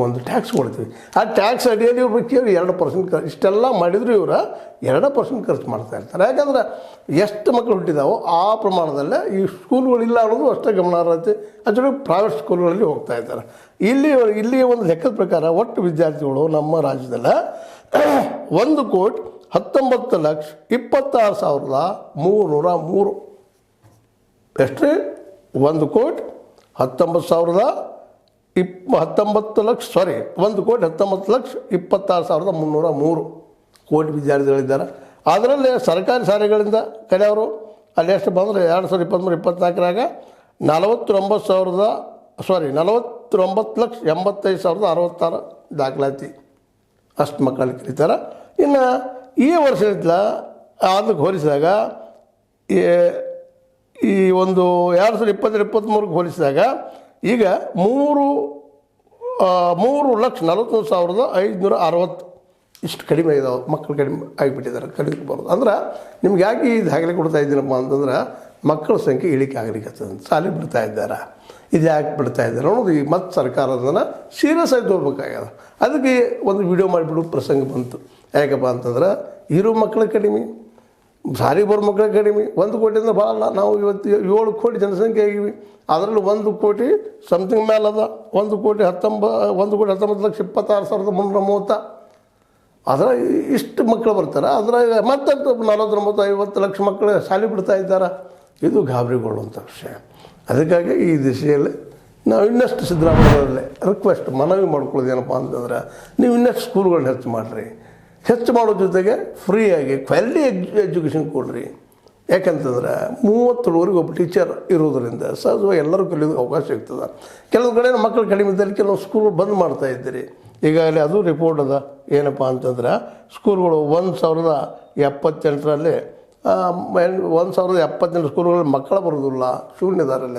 ಒಂದು ಟ್ಯಾಕ್ಸ್ ಕೊಡ್ತೀವಿ. ಆ ಟ್ಯಾಕ್ಸ್ ಅಡಿಯಲ್ಲಿ ಇವ್ರು ಕೇಳಿ 2% ಇಷ್ಟೆಲ್ಲ ಮಾಡಿದ್ರು ಇವರು 2% ಖರ್ಚು ಮಾಡ್ತಾ ಇರ್ತಾರೆ. ಯಾಕಂದ್ರೆ ಎಷ್ಟು ಮಕ್ಕಳು ಹುಟ್ಟಿದಾವೋ ಆ ಪ್ರಮಾಣದಲ್ಲೇ ಈ ಸ್ಕೂಲ್ಗಳಿಲ್ಲ ಅನ್ನೋದು ಅಷ್ಟೇ ಗಮನಾರ್ಹತೆ. ಆ್ಯಕ್ಚುಲಿ ಪ್ರೈವೇಟ್ ಸ್ಕೂಲ್ಗಳಲ್ಲಿ ಹೋಗ್ತಾ ಇದ್ದಾರೆ. ಇಲ್ಲಿ ಒಂದು ಲೆಕ್ಕದ ಪ್ರಕಾರ ಒಟ್ಟು ವಿದ್ಯಾರ್ಥಿಗಳು ನಮ್ಮ ರಾಜ್ಯದಲ್ಲಿ 1,19,26,303 ಎಷ್ಟು 1,19,26,303 ಕೋಟಿ ವಿದ್ಯಾರ್ಥಿಗಳಿದ್ದಾರೆ. ಅದರಲ್ಲಿ ಸರ್ಕಾರಿ ಶಾಲೆಗಳಿಂದ ಕಲಿಯೋರು ಅಲ್ಲಿ ಎಷ್ಟು ಬಂದರೆ 2023-24ರಾಗ 49,85,66 ದಾಖಲಾತಿ ಅಷ್ಟು ಮಕ್ಕಳಲ್ಲಿ ಕಲಿತಾರೆ. ಇನ್ನು ಈ ವರ್ಷದಿಂದ ಅದಕ್ಕೆ ಹೋಲಿಸಿದಾಗ ಈ ಒಂದು 2020-23ಗೆ ಹೋಲಿಸಿದಾಗ ಈಗ 3,41,560 ಇಷ್ಟು ಕಡಿಮೆ ಇದಾವೆ ಮಕ್ಕಳು ಕಡಿಮೆ ಆಗಿಬಿಟ್ಟಿದ್ದಾರೆ ಕಲಿಕೆ ಬರೋದು. ಅಂದ್ರೆ ನಿಮ್ಗೆ ಯಾಕೆ ಈ ದಾಖಲೆ ಕೊಡ್ತಾ ಇದ್ದೀನಪ್ಪ ಅಂತಂದ್ರೆ ಮಕ್ಕಳ ಸಂಖ್ಯೆ ಇಳಿಕೆ ಆಗಲಿಕ್ಕೆ ಶಾಲೆ ಬಿಡ್ತಾ ಇದ್ದಾರೆ. ಇದು ಯಾಕೆ ಬಿಡ್ತಾ ಇದ್ದಾರೆ ಅನ್ನೋದು ಈ ಮತ್ತು ಸರ್ಕಾರ ಅದನ್ನು ಸೀರಿಯಸ್ ಆಗಿ ತಗೋಬೇಕಾಗ್ಯದ. ಅದಕ್ಕೆ ಒಂದು ವಿಡಿಯೋ ಮಾಡಿಬಿಡು ಪ್ರಸಂಗ ಬಂತು. ಯಾಕಪ್ಪ ಅಂತಂದ್ರೆ ಇರೋ ಮಕ್ಕಳ ಕಡಿಮೆ, ಸಾರಿಗೆ ಬರೋ ಮಕ್ಕಳ ಕಡಿಮೆ. 1 ಕೋಟಿಯಿಂದ ಭಾಳ ನಾವು ಇವತ್ತು 7 ಕೋಟಿ ಜನಸಂಖ್ಯೆ ಆಗಿವಿ. ಅದರಲ್ಲಿ 1 ಕೋಟಿ ಸಮಥಿಂಗ್ ಮೇಲೆ ಅದ. 1,19,26,330 ಅದರ ಇಷ್ಟು ಮಕ್ಕಳು ಬರ್ತಾರೆ. ಅದ್ರಾಗ ಮತ್ತೆ 49-50 ಲಕ್ಷ ಮಕ್ಕಳು ಶಾಲೆ ಬಿಡ್ತಾ ಇದ್ದಾರೆ. ಇದು ಗಾಬರಿಗೊಳ್ಳುವಂಥ ವಿಷಯ. ಅದಕ್ಕಾಗಿ ಈ ದಿಶೆಯಲ್ಲಿ ನಾವು ಇನ್ನಷ್ಟು ಸಿದ್ದರಾಮಯ್ಯವರಲ್ಲೇ ರಿಕ್ವೆಸ್ಟ್ ಮನವಿ ಮಾಡ್ಕೊಳ್ಳೋದು ಏನಪ್ಪ ಅಂತಂದ್ರೆ, ನೀವು ಇನ್ನಷ್ಟು ಸ್ಕೂಲ್ಗಳನ್ನ ಹೆಚ್ಚು ಮಾಡಿರಿ. ಹೆಚ್ಚು ಮಾಡೋ ಜೊತೆಗೆ ಫ್ರೀಯಾಗಿ ಕ್ವಾಲಿಟಿ ಎಜುಕೇಷನ್ ಕೊಡ್ರಿ. ಯಾಕಂತಂದ್ರೆ 30ವರೆಗೆ ಒಬ್ಬ ಟೀಚರ್ ಇರೋದರಿಂದ ಸಹಜವಾಗಿ ಎಲ್ಲರೂ ಕಲಿಯೋದಕ್ಕೆ ಅವಕಾಶ ಸಿಗ್ತದೆ. ಕೆಲವು ಕಡೆ ಮಕ್ಕಳು ಕಡಿಮೆ ಇದ್ದಲ್ಲಿ ಕೆಲವು ಸ್ಕೂಲ್ ಬಂದ್ ಮಾಡ್ತಾ ಇದ್ದೀರಿ. ಈಗಾಗಲೇ ಅದು ರಿಪೋರ್ಟ್ ಅದ. ಏನಪ್ಪ ಅಂತಂದ್ರೆ ಸ್ಕೂಲ್ಗಳು 1,078ರಲ್ಲಿ 1,078 ಸ್ಕೂಲ್ಗಳಲ್ಲಿ ಮಕ್ಕಳು ಬರೋದಿಲ್ಲ, ಶೂನ್ಯದಾರಲ್ಲಿ